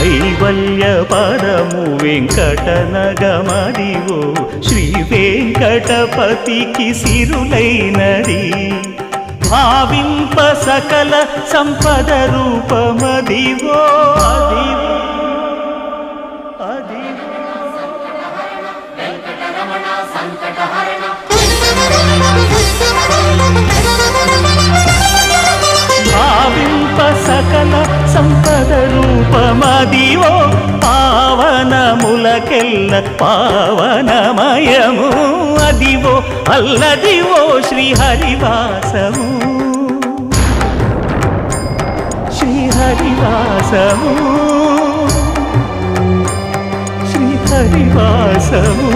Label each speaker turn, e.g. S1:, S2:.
S1: కైవల్య పదము వెంకటనగమదివో శ్రీ వెంకటపతికి సిరులైనది భావింప సకల సంపద రూపమదివో అదివో అదివో భావింప సకల సంపద రూపమదివో పావనములకెల్ల పావనమయము అదివో అల్లదివో శ్రీహరివాసము శ్రీహరివాసము శ్రీహరివాసము